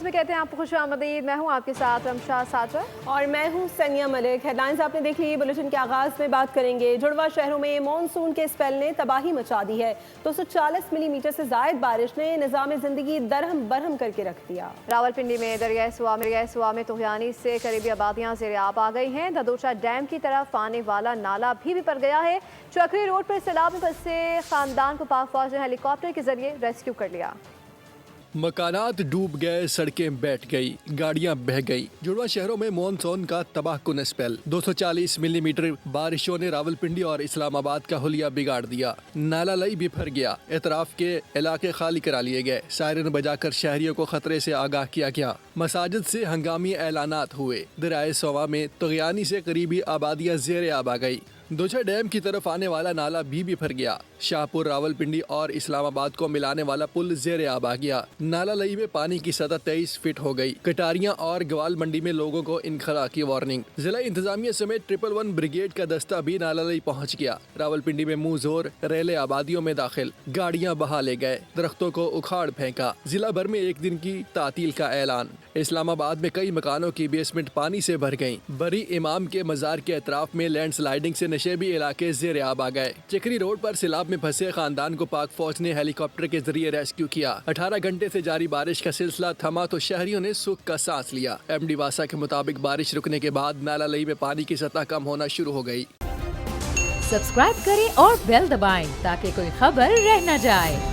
Headlines میں کہتے ہیں آپ کو خوش آمدید. میں ہوں آپ کے ساتھ رمشا ساجر اور میں ہوں سنیا ملک. ہیڈلائنز آپ نے دیکھ لی. بلیٹن کے آغاز میں بات کریں گے. جڑواں شہروں میں مانسون کے اسپیل نے تباہی مچا دی ہے. 240 ملی میٹر سے زائد بارش نے نظام زندگی درہم برہم کر کے رکھ دیا. راولپنڈی میں دریائے سوا میں طغیانی سے قریبی آبادیاں زیر آب آ گئی ہیں. دھدوچا ڈیم کی طرف آنے والا نالا بھی بھر گیا ہے. چکری روڈ پر سیلاب میں پھنسے خاندان کو پاک فوج نے ہیلی کاپٹر کے ذریعے ریسکیو کر لیا. مکانات ڈوب گئے، سڑکیں بیٹھ گئی، گاڑیاں بہہ گئی. جڑواں شہروں میں مانسون کا تباہ کن اسپیل. 240 ملی میٹر بارشوں نے راولپنڈی اور اسلام آباد کا حلیہ بگاڑ دیا. نالا لئی بھی بھر گیا. اطراف کے علاقے خالی کرا لیے گئے. سائرن بجا کر شہریوں کو خطرے سے آگاہ کیا گیا. مساجد سے ہنگامی اعلانات ہوئے. دریائے سوا میں طغیانی سے قریبی آبادیاں زیر آب آ گئی. دوچا ڈیم کی طرف آنے والا نالا بھی بھر گیا. شاہپور، راولپنڈی اور اسلام آباد کو ملانے والا پل زیر آب آ گیا. نالا لئی میں پانی کی سطح 23 فٹ ہو گئی. کٹاریاں اور گوال منڈی میں لوگوں کو انخلا کی وارننگ. ضلع انتظامیہ سمیت 111 بریگیڈ کا دستہ بھی نالا لئی پہنچ گیا. راولپنڈی میں منہ زور ریلے آبادیوں میں داخل. گاڑیاں بہا لے گئے، درختوں کو اکھاڑ پھینکا. ضلع بھر میں ایک دن کی تعطیل کا اعلان. اسلام آباد میں کئی مکانوں کی بیسمنٹ پانی سے بھر گئیں. بری امام کے مزار کے اطراف میں لینڈ سلائیڈنگ سے نشیبی علاقے زیر آب آ گئے. چکری روڈ پر سیلاب میں پھنسے خاندان کو پاک فوج نے ہیلی کاپٹر کے ذریعے ریسکیو کیا. 18 گھنٹے سے جاری بارش کا سلسلہ تھما تو شہریوں نے سکھ کا سانس لیا. ایم ڈی واسا کے مطابق بارش رکنے کے بعد نالا لئی میں پانی کی سطح کم ہونا شروع ہو گئی. سبسکرائب کریں اور بیل دبائیں تاکہ کوئی خبر رہ نہ جائے.